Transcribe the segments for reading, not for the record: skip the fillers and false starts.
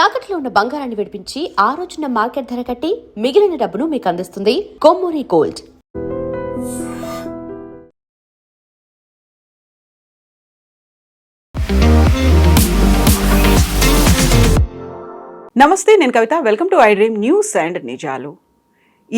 తాకట్లో ఉన్న బంగారాన్ని విడిపించి ఆ రోజున మార్కెట్ ధర కట్టి మిగిలిన డబ్బును మీకు అందిస్తుంది కొమ్మూరి గోల్డ్. నమస్తే, నేను Kavitha. Welcome to I dream news and నిజాలు.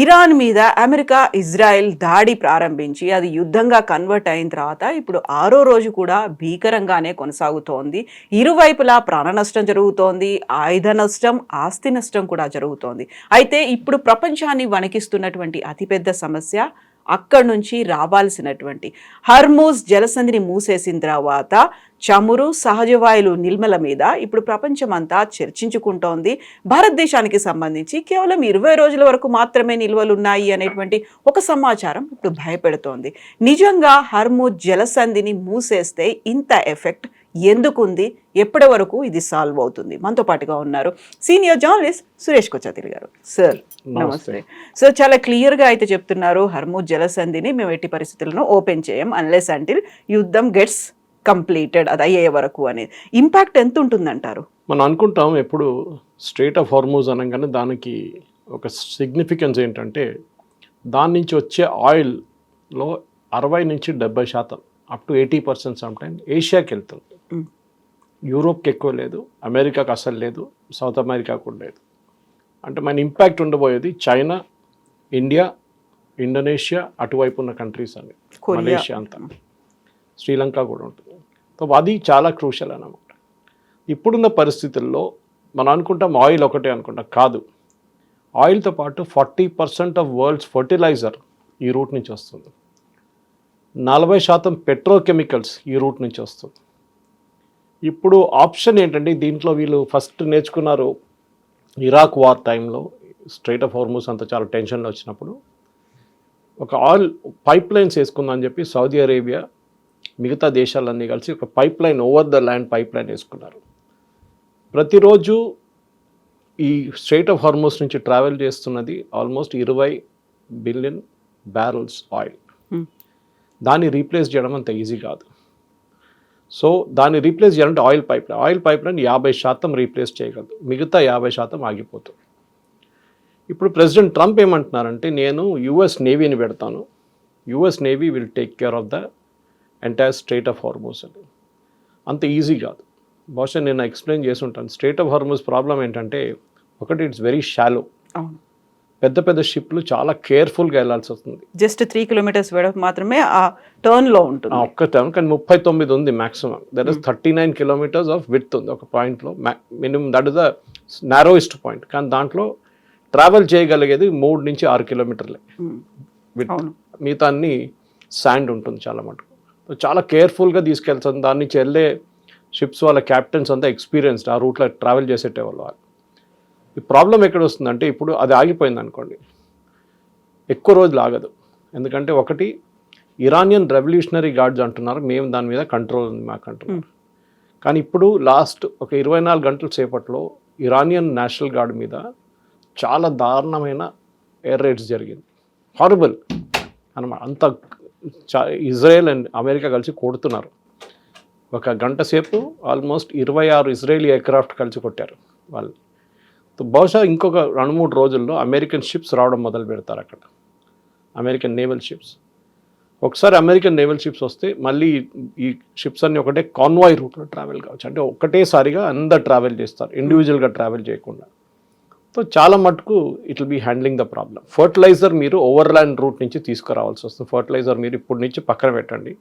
ఇరాన్ మీద అమెరికా, ఇజ్రాయెల్ దాడి ప్రారంభించి అది యుద్ధంగా కన్వర్ట్ అయిన తర్వాత ఇప్పుడు 6వ రోజు కూడా భీకరంగానే కొనసాగుతోంది. ఇరువైపులా ప్రాణ నష్టం జరుగుతోంది, ఆయుధ నష్టం, ఆస్తి నష్టం కూడా జరుగుతోంది. అయితే ఇప్పుడు ప్రపంచాన్ని వణికిస్తున్నటువంటి అతిపెద్ద సమస్య అక్కడి నుంచి రావాల్సినటువంటి హర్మూజ్ జలసంధిని మూసేసిన తర్వాత చమురు, సహజవాయులు నిల్మల మీద ఇప్పుడు ప్రపంచమంతా చర్చించుకుంటోంది. భారతదేశానికి సంబంధించి కేవలం 20 రోజుల వరకు మాత్రమే నిల్వలు ఉన్నాయి అనేటువంటి ఒక సమాచారం ఇప్పుడు భయపెడుతోంది. నిజంగా హర్మూజ్ జలసంధిని మూసేస్తే ఇంత ఎఫెక్ట్ ఎందుకుంది, ఎప్పటి వరకు ఇది సాల్వ్ అవుతుంది? మనతో పాటుగా ఉన్నారు సీనియర్ జర్నలిస్ట్ సురేష్ కొచ్చాతిల్ గారు. సార్ నమస్తే. సో చాలా క్లియర్గా అయితే చెప్తున్నారు, హర్మూజ్ జలసంధిని మేము ఎట్టి పరిస్థితులను ఓపెన్ చేయం అన్లెస్ అంటిల్ యుద్ధం గెట్స్ కంప్లీటెడ్, అది అయ్యే వరకు అనేది. ఇంపాక్ట్ ఎంత ఉంటుందంటారు? మనం అనుకుంటాం ఎప్పుడు స్ట్రెయిట్ ఆఫ్ హార్మూజ్ అనగానే దానికి ఒక సిగ్నిఫికెన్స్ ఏంటంటే దాని నుంచి వచ్చే ఆయిల్లో 60 నుంచి 70% అప్ టు 80% సమ్టైమ్ ఏషియాకి వెళ్తుంది. యూరోప్కి ఎక్కువ లేదు, అమెరికాకి అసలు లేదు, సౌత్ అమెరికా కూడా లేదు. అంటే మన ఇంపాక్ట్ ఉండబోయేది చైనా, ఇండియా, ఇండోనేషియా, అటువైపు ఉన్న కంట్రీస్ అని, మలేషియా అంతా, శ్రీలంక కూడా ఉంటుంది. సో అది చాలా క్రూషల్ అన్నమాట. ఇప్పుడున్న పరిస్థితుల్లో మనం అనుకుంటాం ఆయిల్ ఒకటే అనుకుంటాం, కాదు. ఆయిల్తో పాటు 40% ఆఫ్ వరల్డ్స్ ఫర్టిలైజర్ ఈ రూట్ నుంచి వస్తుంది. 40% పెట్రోకెమికల్స్ ఈ రూట్ నుంచి వస్తుంది. ఇప్పుడు ఆప్షన్ ఏంటంటే దీంట్లో వీళ్ళు ఫస్ట్ నేర్చుకున్నారు ఇరాక్ వార్ టైంలో, స్ట్రెయిట్ ఆఫ్ హార్మూజ్ అంతా చాలా టెన్షన్లో వచ్చినప్పుడు ఒక ఆయిల్ పైప్ లైన్స్ వేసుకుందని చెప్పి సౌదీ అరేబియా, మిగతా దేశాలన్నీ కలిసి ఒక pipe line, over the land pipe line వేసుకున్నారు. ప్రతిరోజు ఈ స్ట్రెయిట్ ఆఫ్ హార్మూజ్ నుంచి ట్రావెల్ చేస్తున్నది ఆల్మోస్ట్ 20 బిలియన్ బ్యారల్స్ ఆయిల్. దాన్ని రీప్లేస్ చేయడం అంత ఈజీ కాదు. సో దాన్ని రీప్లేస్ చేయాలంటే ఆయిల్ పైప్ లైన్ 50% రీప్లేస్ చేయగలదు, మిగతా 50% ఆగిపోతుంది. ఇప్పుడు ప్రెసిడెంట్ ట్రంప్ ఏమంటున్నారంటే నేను యుఎస్ నేవీని పెడతాను, US navy will take care of the entire strait of Hormuz అని. అంత ఈజీ కాదు. బహుశా నేను ఎక్స్ప్లెయిన్ చేసి ఉంటాను. స్ట్రెయిట్ ఆఫ్ హార్మూజ్ ప్రాబ్లం ఏంటంటే ఒకటి, ఇట్స్ వెరీ షాలో. పెద్ద పెద్ద షిప్లు చాలా కేర్ఫుల్గా వెళ్ళాల్సి వస్తుంది. జస్ట్ 3 కిలోమీటర్స్ వెడల్పు మాత్రమే ఆ టర్న్లో ఉంటుంది, ఒక్క టర్న్. కానీ 39 ఉంది maximum. That is 39 kilometers of width ఉంది ఒక పాయింట్లో minimum. That is the narrowest point. కానీ దాంట్లో ట్రావెల్ చేయగలిగేది 3 నుంచి 6 కిలోమీటర్లే విడ్త్. మిగతా అన్ని శాండ్ ఉంటుంది చాలా మటుకు. చాలా కేర్ఫుల్గా తీసుకెళ్తుంది. దాని నుంచి వెళ్ళే షిప్స్ వాళ్ళ క్యాప్టెన్స్ అంతా ఎక్స్పీరియన్స్డ్, ఆ రూట్లో ట్రావెల్ చేసేటవాళ్ళు. ఈ ప్రాబ్లం ఎక్కడ వస్తుందంటే ఇప్పుడు అది ఆగిపోయింది అనుకోండి, ఎక్కువ రోజులు ఆగదు. ఎందుకంటే ఒకటి, ఇరానియన్ రెవల్యూషనరీ గార్డ్స్ అంటున్నారు మేము దాని మీద కంట్రోల్ ఉంది మాకు అంటున్నారు. కానీ ఇప్పుడు లాస్ట్ ఒక 24 గంటల సేపట్లో ఇరానియన్ నేషనల్ గార్డ్ మీద చాలా దారుణమైన ఎయిర్ రైడ్స్ జరిగింది. హారబుల్ అనమాట. అంత ఇజ్రాయెల్ అండ్ అమెరికా కలిసి కొడుతున్నారు. ఒక గంట సేపు ఆల్మోస్ట్ 26 ఇజ్రాయేలీ ఎయిర్క్రాఫ్ట్ కలిసి కొట్టారు వాళ్ళు. బహుశా ఇంకొక 2-3 రోజుల్లో అమెరికన్ షిప్స్ రావడం మొదలు పెడతారు అక్కడ, అమెరికన్ నేవల్ షిప్స్. ఒకసారి అమెరికన్ నేవల్ షిప్స్ వస్తే మళ్ళీ ఈ షిప్స్ అన్నీ ఒకటే కాన్వాయ్ రూట్లో ట్రావెల్ కావచ్చు. అంటే ఒకటేసారిగా అందరు ట్రావెల్ చేస్తారు, ఇండివిజువల్గా ట్రావెల్ చేయకుండా. సో చాలా మటుకు it will be handling the problem. Fertilizer మీరు ఓవర్లాండ్ రూట్ నుంచి తీసుకురావాల్సి వస్తుంది. ఫర్టిలైజర్ మీరు ఇప్పటి నుంచి పక్కన పెట్టండి.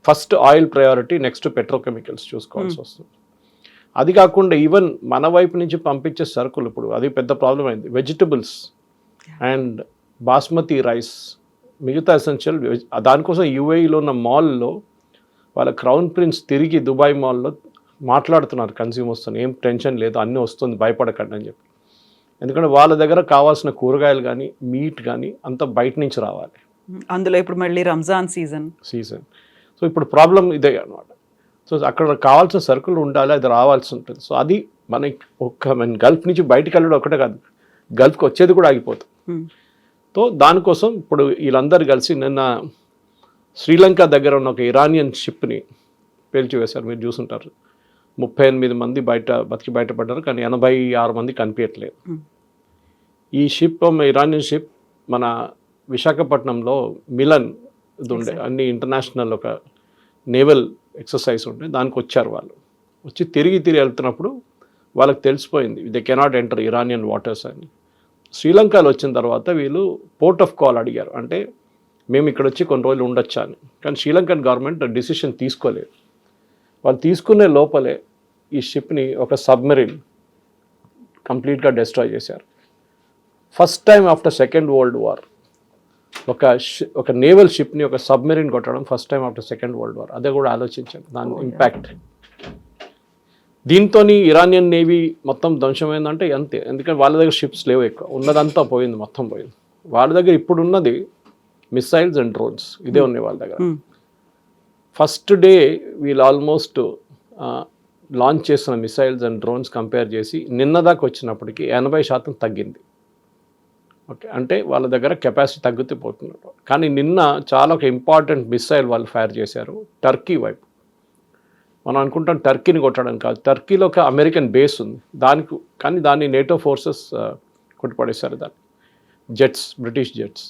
First oil priority, next petrochemicals చూసుకోవాల్సి వస్తుంది. అది కాకుండా ఈవెన్ మన వైపు నుంచి పంపించే సరుకులు ఇప్పుడు అది పెద్ద ప్రాబ్లం అయింది. వెజిటబుల్స్ అండ్ బాస్మతి రైస్, మిగతా ఎసెన్షియల్. దానికోసం యూఏఈలో ఉన్న మాల్లో వాళ్ళ క్రౌన్ ప్రిన్స్ తిరిగి దుబాయ్ మాల్లో మాట్లాడుతున్నారు కన్స్యూమర్స్తో, ఏం టెన్షన్ లేదు, అన్నీ వస్తుంది, భయపడకండి అని చెప్పి. ఎందుకంటే వాళ్ళ దగ్గర కావాల్సిన కూరగాయలు కానీ మీట్ కానీ అంతా బయట నుంచి రావాలి. అందులో ఇప్పుడు మళ్ళీ రంజాన్ సీజన్. సో ఇప్పుడు ప్రాబ్లం ఇదే అనమాట. సో అక్కడ కావాల్సిన సరుకులు ఉండాలి, అది రావాల్సి ఉంటుంది. సో అది మనకి మన గల్ఫ్ నుంచి బయటకు వెళ్ళడం ఒకటే కాదు, గల్ఫ్కి వచ్చేది కూడా ఆగిపోతుంది. సో దానికోసం ఇప్పుడు వీళ్ళందరూ కలిసి నిన్న శ్రీలంక దగ్గర ఉన్న ఒక ఇరానియన్ షిప్ని పేల్చివేశారు, మీరు చూసుంటారు. 38 మంది బయటపడ్డారు, కానీ 86 మంది కనిపించట్లేదు. ఈ షిప్ ఇరానియన్ షిప్ మన విశాఖపట్నంలో మిలన్ ఇది ఉండే అన్ని ఇంటర్నేషనల్ ఒక నేవల్ ఎక్సర్సైజ్ ఉండే, దానికి వచ్చారు. వాళ్ళు వచ్చి తిరిగి వెళ్తున్నప్పుడు వాళ్ళకి తెలిసిపోయింది they cannot enter Iranian waters అని. శ్రీలంకలో వచ్చిన తర్వాత వీళ్ళు పోర్ట్ ఆఫ్ కాల్ అడిగారు, అంటే మేము ఇక్కడ వచ్చి కొన్ని రోజులు ఉండొచ్చా అని. కానీ శ్రీలంకన్ గవర్నమెంట్ డిసిషన్ తీసుకోలేదు. వాళ్ళు తీసుకునే లోపలే ఈ షిప్ని ఒక సబ్మెరీన్ కంప్లీట్గా డిస్ట్రాయ్ చేశారు. First time after second world war ఒక నేవల్ షిప్ని ఒక సబ్మెరీన్ కొట్టడం first time after second world war. అదే కూడా ఆలోచించాను దాని ఇంపాక్ట్. దీంతో ఇరానియన్ నేవీ మొత్తం ధ్వంసమైందంటే అంతే, ఎందుకంటే వాళ్ళ దగ్గర షిప్స్ లేవు, ఎక్కువ ఉన్నదంతా పోయింది, మొత్తం పోయింది. వాళ్ళ దగ్గర ఇప్పుడు ఉన్నది మిసైల్స్ అండ్ డ్రోన్స్, ఇదే ఉన్నాయి వాళ్ళ దగ్గర. ఫస్ట్ డే వీళ్ళు ఆల్మోస్ట్ లాంచ్ చేసిన మిసైల్స్ అండ్ డ్రోన్స్ కంపేర్ చేసి నిన్న దాకా వచ్చినప్పటికీ 80% తగ్గింది. ఓకే, అంటే వాళ్ళ దగ్గర కెపాసిటీ తగ్గుతూ పోతున్నారు. కానీ నిన్న చాలా ఒక ఇంపార్టెంట్ మిసైల్ వాళ్ళు ఫైర్ చేశారు టర్కీ వైపు. మనం అనుకుంటాం టర్కీని కొట్టడం కాదు, టర్కీలో ఒక అమెరికన్ బేస్ ఉంది దానికి, కానీ దాన్ని నేటో ఫోర్సెస్ కొట్టిపడేశారు దాన్ని, జెట్స్, బ్రిటిష్ జెట్స్.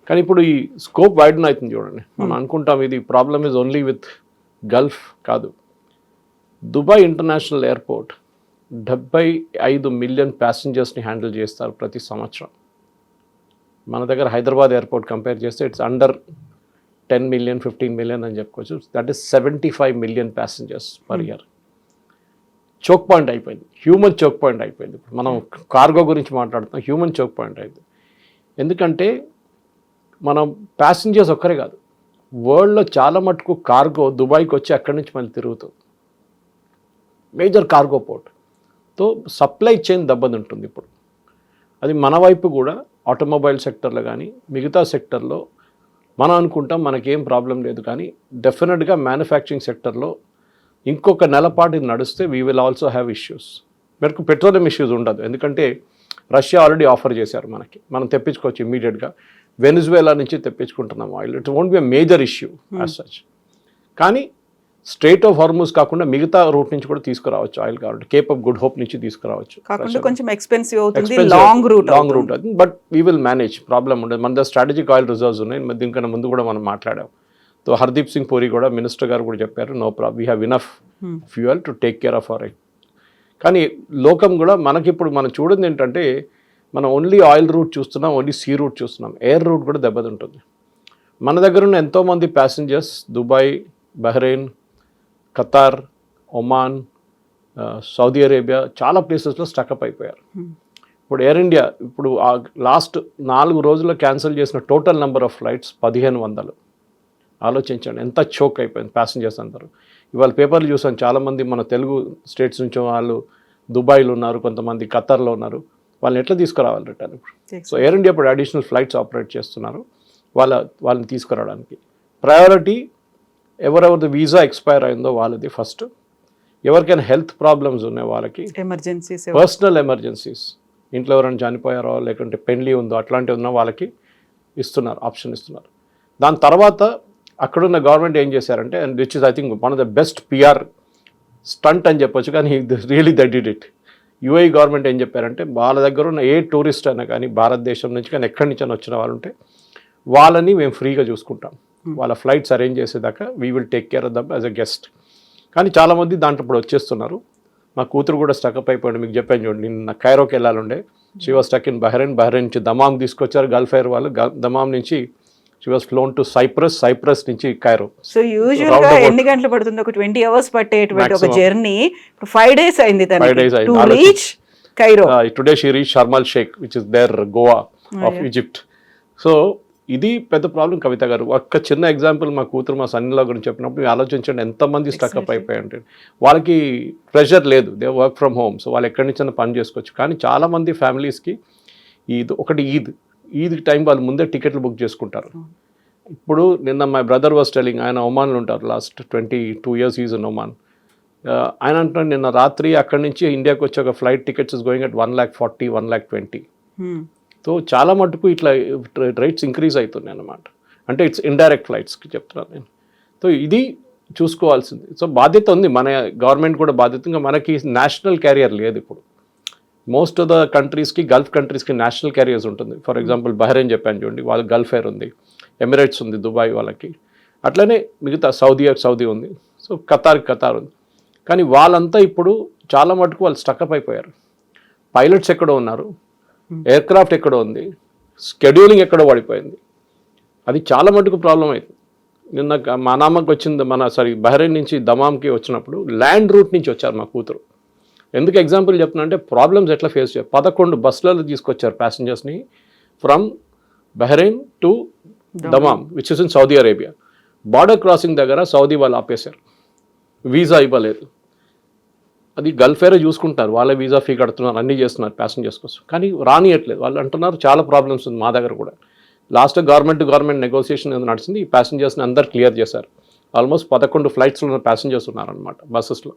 కానీ ఇప్పుడు ఈ స్కోప్ వైడన్ అవుతుంది చూడండి. మనం అనుకుంటాం ఇది problem is only with gulf, కాదు. దుబాయ్ ఇంటర్నేషనల్ ఎయిర్పోర్ట్ 75 మిలియన్ ప్యాసింజర్స్ని హ్యాండిల్ చేస్తారు ప్రతి సంవత్సరం. మన దగ్గర హైదరాబాద్ ఎయిర్పోర్ట్ కంపేర్ చేస్తే ఇట్స్ అండర్ 10 మిలియన్ 15 మిలియన్ అని చెప్పుకోవచ్చు. That is 75 million passengers per year. Choke point అయిపోయింది, హ్యూమన్ చోక్ పాయింట్ అయిపోయింది. ఇప్పుడు మనం కార్గో గురించి మాట్లాడుతున్నాం, హ్యూమన్ చోక్ పాయింట్ అయింది. ఎందుకంటే మనం ప్యాసింజర్స్ ఒక్కరే కాదు, వరల్డ్లో చాలా మటుకు కార్గో దుబాయ్కి వచ్చి అక్కడి నుంచి మళ్ళీ తిరుగుతుంది. మేజర్ కార్గో పోర్ట్తో సప్లై చైన్ దెబ్బతింటుంది ఇప్పుడు. అది మన వైపు కూడా ఆటోమొబైల్ సెక్టర్లో కానీ మిగతా సెక్టర్లో మనం అనుకుంటాం మనకేం ప్రాబ్లం లేదు, కానీ డెఫినెట్గా మ్యానుఫ్యాక్చరింగ్ సెక్టర్లో ఇంకొక నెలపాటు ఇది నడిస్తే we will also have issues. మనకు పెట్రోలియం ఇష్యూస్ ఉండదు, ఎందుకంటే రష్యా ఆల్రెడీ ఆఫర్ చేశారు మనకి, మనం తెప్పించుకోవచ్చు ఇమ్మీడియట్గా. వెనిజువేలా నుంచి తెప్పించుకుంటున్నాం oil, it won't be a major issue as such. కానీ స్ట్రైట్ ఆఫ్ హార్మూజ్ కాకుండా మిగతా రూట్ నుంచి కూడా తీసుకురావచ్చు ఆయిల్, కాబట్టి కేప్ ఆఫ్ గుడ్ హోప్ నుంచి తీసుకురావచ్చు. కొంచెం ఎక్స్పెన్సివ్ అవుతుంది, లాంగ్ రూట్ అవుతుంది, but we will manage, problem ఉండదు. మన దగ్గర స్ట్రాటజిక్ ఆయిల్ రిజర్వ్స్ ఉన్నాయి, దీనికన్నా ముందు కూడా మనం మాట్లాడాం. సో హర్దీప్ సింగ్ పూరి కూడా, మినిస్టర్ గారు కూడా చెప్పారు, no problem, we have enough fuel to take care of our. కానీ లోకం కూడా మనకిప్పుడు మనం చూడండి ఏంటంటే మనం ఓన్లీ ఆయిల్ రూట్ చూస్తున్నాం, ఓన్లీ సీ రూట్ చూస్తున్నాం, ఎయిర్ రూట్ కూడా దెబ్బతింటుంది. మన దగ్గర ఉన్న ఎంతోమంది passengers Dubai, Bahrain, Qatar, Oman, Saudi Arabia చాలా ప్లేసెస్లో స్టక్అప్ అయిపోయారు. ఇప్పుడు ఎయిర్ ఇండియా ఇప్పుడు లాస్ట్ 4 రోజుల్లో క్యాన్సిల్ చేసిన టోటల్ నెంబర్ ఆఫ్ ఫ్లైట్స్ 1500. ఆలోచించండి ఎంత చోక్ అయిపోయింది ప్యాసింజర్స్ అందరూ. ఇవాళ పేపర్లు చూసాను, చాలామంది మన తెలుగు స్టేట్స్ నుంచి వాళ్ళు దుబాయ్లో ఉన్నారు, కొంతమంది ఖతార్లో ఉన్నారు. వాళ్ళని ఎట్లా తీసుకురావాలి రిటర్న్ ఇప్పుడు? సో ఎయిర్ ఇండియా ఇప్పుడు అడిషనల్ ఫ్లైట్స్ ఆపరేట్ చేస్తున్నారు వాళ్ళని తీసుకురావడానికి. ప్రయారిటీ ఎవరెవరిది వీసా ఎక్స్పైర్ అయిందో వాళ్ళది ఫస్ట్. ఎవరికైనా హెల్త్ ప్రాబ్లమ్స్ ఉన్నాయి వాళ్ళకి, ఎమర్జెన్సీస్, పర్సనల్ ఎమర్జెన్సీస్, ఇంట్లో ఎవరైనా చనిపోయారో లేకుంటే పెళ్లి ఉందో అట్లాంటివి ఉన్న వాళ్ళకి ఇస్తున్నారు, ఆప్షన్ ఇస్తున్నారు. దాని తర్వాత అక్కడున్న గవర్నమెంట్ ఏం చేశారంటే, and which is I think one of the best PR stunt అని చెప్పొచ్చు, కానీ really that did it. UAE government ఏం చెప్పారంటే, వాళ్ళ దగ్గర ఉన్న ఏ టూరిస్ట్ అయినా కానీ భారతదేశం నుంచి కానీ ఎక్కడి నుంచి అయినా వచ్చిన వాళ్ళు ఉంటే వాళ్ళని మేము ఫ్రీగా చూసుకుంటాం, వాళ్ళ ఫ్లైట్స్ అరేంజ్ చేసేదాకా we will take care of them as a guest. కానీ చాలామంది దాంట్లో ఇప్పుడు వచ్చేస్తున్నారు. మా కూతురు కూడా స్టక్అప్ అయిపోయింది, మీకు చెప్పాను చూడండి, నిన్న కైరోకి వెళ్ళాలండే, she was stuck in Bahrain నుంచి దమాం తీసుకొచ్చారు గల్ఫ్ ఎయిర్ వాళ్ళు, దమాం నుంచి she was flown to Cyprus నుంచి కైరో. సో యూజువల్ గా ఎన్ని గంటలు పడుతుంది? ఒక 20 hours పట్టేటువంటి ఒక జర్నీ 5 days అయింది to reach Cairo. Today she reach Sharm el Sheikh which is their Goa of Egypt. సో ఇది పెద్ద ప్రాబ్లం కవిత గారు. ఒక్క చిన్న ఎగ్జాంపుల్, మా కూతురు మా సన్నిలా గురించి చెప్పినప్పుడు ఆలోచించండి ఎంతమంది స్టక్అప్ అయిపోయాయంటే, వాళ్ళకి ప్రెషర్ లేదు, they work from home, so వాళ్ళు ఎక్కడి నుంచి పని చేసుకోవచ్చు. కానీ చాలామంది ఫ్యామిలీస్కి ఈద్ టైం వాళ్ళు ముందే టికెట్లు బుక్ చేసుకుంటారు. ఇప్పుడు నిన్న మై బ్రదర్ వాస్ టెలింగ్, ఆయన ఒమాన్లో ఉంటారు, last 22 years is in Oman. ఆయన అంటున్నాడు నిన్న రాత్రి అక్కడి నుంచి ఇండియాకి వచ్చే ఒక flight tickets is going at 1,40,000, 1,20,000. So చాలా మటుకు ఇట్లా రేట్స్ ఇంక్రీజ్ అవుతున్నాయి అన్నమాట. అంటే ఇట్స్ ఇండైరెక్ట్ ఫ్లైట్స్కి చెప్తున్నాను నేను. సో ఇది చూసుకోవాల్సింది. సో బాధ్యత ఉంది, మన గవర్నమెంట్ కూడా బాధ్యత. ఇంకా మనకి నేషనల్ క్యారియర్ లేదు ఇప్పుడు. మోస్ట్ ఆఫ్ ద కంట్రీస్కి, గల్ఫ్ కంట్రీస్కి నేషనల్ క్యారియర్స్ ఉంటుంది. ఫర్ ఎగ్జాంపుల్ బహ్రెయిన్ చెప్పాను చూడండి, వాళ్ళకి గల్ఫ్ ఎయిర్ ఉంది, ఎమిరేట్స్ ఉంది దుబాయ్ వాళ్ళకి, అట్లనే మిగతా సౌదీ ఉంది, సో ఖతార్ ఉంది. కానీ వాళ్ళంతా ఇప్పుడు చాలా మటుకు వాళ్ళు స్టక్అప్ అయిపోయారు. పైలట్స్ ఎక్కడో ఉన్నారు, ఎయిర్ క్రాఫ్ట్ ఎక్కడో ఉంది, షెడ్యూలింగ్ ఎక్కడో పడిపోయింది. అది చాలా మటుకు ప్రాబ్లం అయింది. నిన్న మనామాకి వచ్చింది, బహ్రెయిన్ నుంచి దమామ్కి వచ్చినప్పుడు ల్యాండ్ రూట్ నుంచి వచ్చారు మా కూతురు. ఎందుకు ఎగ్జాంపుల్ చెప్తున్నా అంటే ప్రాబ్లమ్స్ ఎట్లా ఫేస్ చేయాలి. 11 బస్సులలో తీసుకొచ్చారు ప్యాసింజర్స్ని from Bahrain to Dammam, which is in Saudi Arabia. Border crossing దగ్గర సౌదీ వాళ్ళు ఆపేశారు, వీసా ఇవ్వలేదు. అది గల్ఫ్ ఎయిర్ చూసుకుంటారు, వాళ్ళే వీసా ఫీ కడుతున్నారు, అన్నీ చేస్తున్నారు ప్యాసింజర్స్ కోసం, కానీ రానియట్లేదు. వాళ్ళు అంటున్నారు చాలా ప్రాబ్లమ్స్ ఉంది మా దగ్గర కూడా. లాస్ట్ గవర్నమెంట్ నెగోసియేషన్ నడిచింది, ఈ ప్యాసింజర్స్ని అందరు క్లియర్ చేశారు. ఆల్మోస్ట్ 11 ఫ్లైట్స్లో ఉన్న ప్యాసింజర్స్ ఉన్నారనమాట బస్సెస్లో.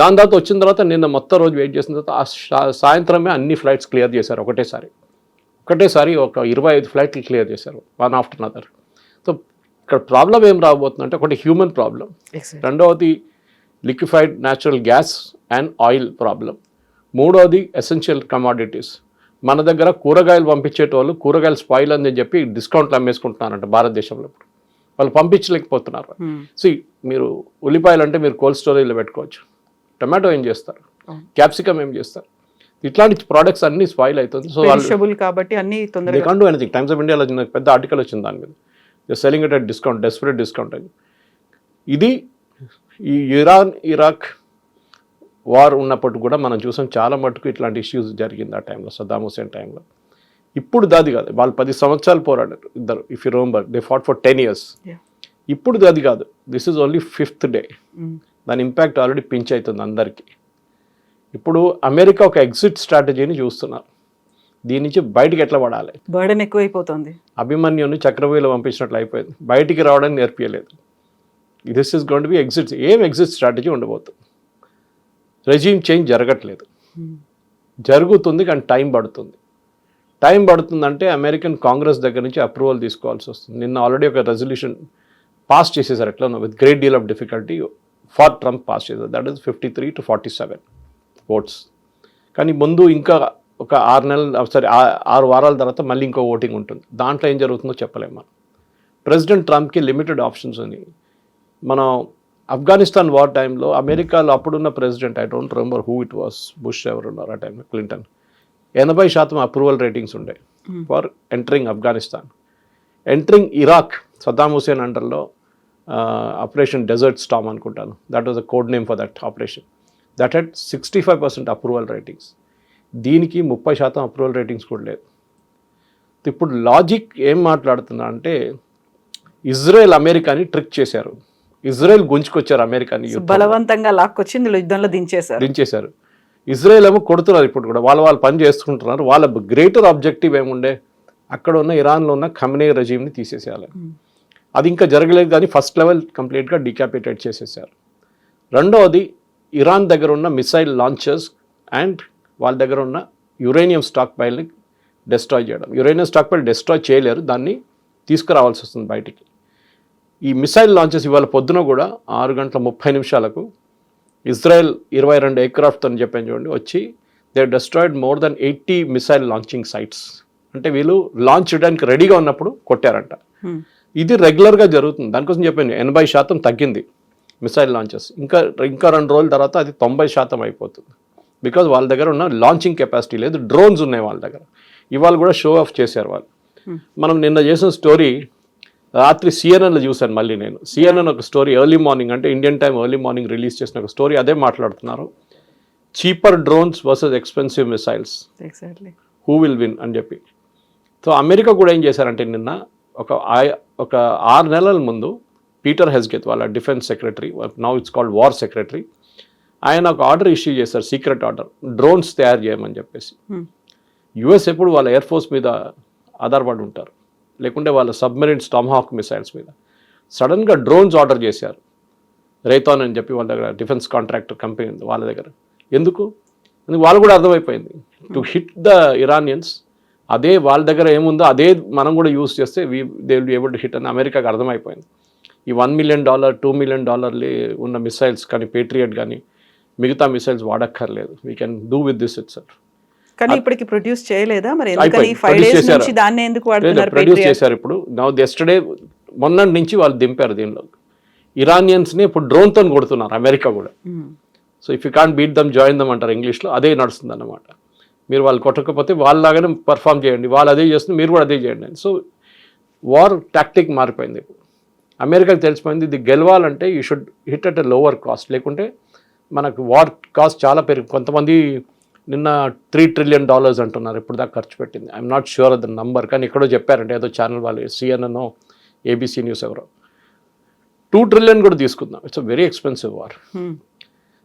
దాని తర్వాత వచ్చిన తర్వాత నిన్న మొత్తం రోజు వెయిట్ చేసిన తర్వాత సాయంత్రమే అన్ని ఫ్లైట్స్ క్లియర్ చేశారు ఒకటేసారి ఒక 25 ఫ్లైట్లు క్లియర్ చేశారు, వన్ ఆఫ్టర్ అనదర్. సో ఇక్కడ ప్రాబ్లం ఏం రాబోతుందంటే, ఒకటి హ్యూమన్ ప్రాబ్లం, రెండవది liquefied natural gas and oil problem, మూడవది ఎసెన్షియల్ కమాడిటీస్. మన దగ్గర కూరగాయలు పంపించేటోళ్ళు కూరగాయలు స్పాయిల్ అని చెప్పి డిస్కౌంట్లు అమ్మేసుకుంటున్నారంట భారతదేశంలో. ఇప్పుడు వాళ్ళు పంపించలేకపోతున్నారు. సో మీరు ఉల్లిపాయలు అంటే మీరు కోల్డ్ స్టోరేజ్లో పెట్టుకోవచ్చు, టమాటో ఏం చేస్తారు, క్యాప్సికమ్ ఏం చేస్తారు, ఇట్లాంటి ప్రోడక్ట్స్ అన్ని స్పాయిల్ అవుతుంది. సో వాళ్ళు కాబట్టి అన్ని they can't do anything. Times of ఇండియాలో పెద్ద ఆర్టికల్ వచ్చింది దాని మీద, selling it at discount, desperate discount అని. ఇది ఈ ఇరాక్ వార్ ఉన్నప్పుడు కూడా మనం చూసాం, చాలా మటుకు ఇట్లాంటి ఇష్యూస్ జరిగింది ఆ టైంలో, సద్దాం హుసేన్ టైంలో. ఇప్పుడు దాది కాదు, వాళ్ళు 10 సంవత్సరాలు పోరాడారు ఇద్దరు. If you remember, they fought for 10 years. ఇప్పుడు అది కాదు, this is only 5th day. దాని ఇంపాక్ట్ ఆల్రెడీ పించ్ అవుతుంది అందరికీ. ఇప్పుడు అమెరికా ఒక ఎగ్జిట్ స్ట్రాటజీని చూస్తున్నారు, దీని నుంచి బయటికి ఎట్లా పడాలి. బర్డెన్ ఎక్కువైపోతుంది. అభిమన్యుని చక్రవ్యూహంలో పంపించినట్లు అయిపోయింది, బయటికి రావడానికి నేర్పియలేదు. This is going to be exit. ఏం ఎగ్జిట్ స్ట్రాటజీ ఉండబోతుంది. రెజీమ్ చేంజ్ జరగట్లేదు, జరుగుతుంది కానీ టైం పడుతుందంటే అమెరికన్ కాంగ్రెస్ దగ్గర నుంచి అప్రూవల్ తీసుకోవాల్సి వస్తుంది. నిన్న ఆల్రెడీ ఒక రెజల్యూషన్ పాస్ చేసేసారు, ఎట్లా with great deal of difficulty for Trump pass చేశారు. That is 53 to 47 votes. కానీ ముందు ఇంకా ఒక 6 వారాల తర్వాత మళ్ళీ ఇంకో ఓటింగ్ ఉంటుంది. దాంట్లో ఏం జరుగుతుందో చెప్పలేము మనం. ప్రెసిడెంట్ ట్రంప్కి లిమిటెడ్ ఆప్షన్స్ ఉన్నాయి. మనం ఆఫ్ఘనిస్తాన్ వార్ టైంలో అమెరికాలో అప్పుడున్న president, I don't remember who it was, Bush ఎవరు ఉన్నారు ఆ టైంలో, క్లింటన్, 80% అప్రూవల్ రేటింగ్స్ ఉండే for entering Afghanistan. Entering Iraq, Saddam Hussein అండర్లో ఆపరేషన్ డెజర్ట్ స్టామ్ అనుకుంటాను, that was a code name for that operation. That had 65% approval ratings. దీనికి 30% approval ratings కూడా లేదు. ఇప్పుడు లాజిక్ ఏం మాట్లాడుతున్నా అంటే, ఇజ్రాయెల్ అమెరికాని ట్రిక్ చేశారు, ఇజ్రాయెల్ గుంజుకొచ్చారు అమెరికాని, బలవంతంగా లాక్కొచ్చింది యుద్ధంలో దించేశారు. ఇజ్రాయెల్ ఏమో కొడుతున్నారు ఇప్పుడు కూడా, వాళ్ళు పని చేసుకుంటున్నారు. వాళ్ళ గ్రేటర్ ఆబ్జెక్టివ్ ఏముండే, అక్కడ ఉన్న ఇరాన్లో ఉన్న ఖమేనీ రెజీమ్ని తీసేసేయాలి. అది ఇంకా జరగలేదు, కానీ ఫస్ట్ లెవెల్ కంప్లీట్గా డికాపిటేట్ చేసేసారు. రెండవది, ఇరాన్ దగ్గర ఉన్న మిసైల్ లాంచర్స్ అండ్ వాళ్ళ దగ్గర ఉన్న యురేనియం స్టాక్ పైల్ని డెస్ట్రాయ్ చేయడం. యురేనియం స్టాక్ పైల్ డెస్ట్రాయ్ చేయలేరు, దాన్ని తీసుకురావాల్సి వస్తుంది బయటికి. ఈ మిసైల్ లాంచెస్ ఇవాళ పొద్దున కూడా 6:30 ఇజ్రాయెల్ 22 ఎయిర్క్రాఫ్ట్ అని చెప్పాను చూడండి వచ్చి, they destroyed more than 80 missile launching sites. అంటే వీళ్ళు లాంచ్ చేయడానికి రెడీగా ఉన్నప్పుడు కొట్టారంట. ఇది రెగ్యులర్గా జరుగుతుంది. దానికోసం చెప్పాను 80% తగ్గింది మిసైల్ లాంచెస్. ఇంకా 2 రోజుల తర్వాత అది 90% అయిపోతుంది. బికాజ్ వాళ్ళ దగ్గర ఉన్న లాంచింగ్ కెపాసిటీ లేదు, డ్రోన్స్ ఉన్నాయి వాళ్ళ దగ్గర. ఇవాళ కూడా షో ఆఫ్ చేశారు వాళ్ళు. మనం నిన్న చేసిన స్టోరీ రాత్రి సిఎన్ఎన్లో చూశాను మళ్ళీ నేను. సిఎన్ఎన్ ఒక స్టోరీ ఎర్లీ మార్నింగ్, అంటే Indian time early morning release చేసిన ఒక స్టోరీ, అదే మాట్లాడుతున్నారు. Cheaper drones versus expensive missiles, who will win అని చెప్పి. సో అమెరికా కూడా ఏం చేశారంటే నిన్న ఒక 6 నెలల ముందు పీటర్ హెస్గెత్ వాళ్ళ defence secretary, now it's called war secretary, ఆయన ఒక ఆర్డర్ ఇష్యూ చేశారు, సీక్రెట్ ఆర్డర్, డ్రోన్స్ తయారు చేయమని చెప్పేసి. యుఎస్ ఎప్పుడు వాళ్ళ ఎయిర్ ఫోర్స్ మీద ఆధారపడి ఉంటారు, లేకుంటే వాళ్ళ సబ్మెరీన్ టామ్హాక్ మిసైల్స్ మీద. సడన్గా డ్రోన్స్ ఆర్డర్ చేశారు రైతాన్ అని చెప్పి వాళ్ళ దగ్గర, డిఫెన్స్ కాంట్రాక్టర్ కంపెనీ ఉంది వాళ్ళ దగ్గర. ఎందుకు వాళ్ళు కూడా అర్థమైపోయింది, టు హిట్ ద ఇరానియన్స్. అదే వాళ్ళ దగ్గర ఏముందో అదే మనం కూడా యూజ్ చేస్తే they will be able to hit అని అమెరికాకి అర్థమైపోయింది. ఈ $1 million $2 million ఉన్న మిసైల్స్ కానీ పేట్రియట్ కానీ మిగతా మిసైల్స్ వాడక్కర్లేదు. We can do with this itself. కానీ ఇప్పటికి ప్రొడ్యూస్ చేయలేదా మరి? ఎందుకని 5 days నుంచి దాన్ని ఎందుకు వాడుతున్నారు? ప్రొడ్యూస్ చేశారు. ఇప్పుడు ఎస్టర్డే మొన్నటి నుంచి వాళ్ళు దింపారు దీనిలో. ఇరానియన్స్ని ఇప్పుడు డ్రోన్తో కొడుతున్నారు అమెరికా కూడా. So if you can't beat them join them అంటారు ఇంగ్లీష్లో. అదే నడుస్తుంది అన్నమాట. మీరు వాళ్ళు కొట్టకపోతే వాళ్ళలాగానే పర్ఫామ్ చేయండి, వాళ్ళు అదే చేస్తుంది, మీరు కూడా అదే చేయండి. సో వార్ టాక్టిక్ మారిపోయింది. ఇప్పుడు అమెరికాకి తెలిసిపోయింది ఇది గెలవాలంటే you should hit at a lower caste, లేకుంటే మనకు వార్ కాస్ట్ చాలా కొంతమంది నిన్న $3 trillion అంటున్నారు ఇప్పుడు దాకా ఖర్చు పెట్టింది. I'm not sure the number, కానీ ఎక్కడో చెప్పారంటే ఏదో ఛానల్ వాళ్ళు CNN ABC న్యూస్ ఎవరో 2 trillion కూడా తీసుకుందాం. It's a very expensive war.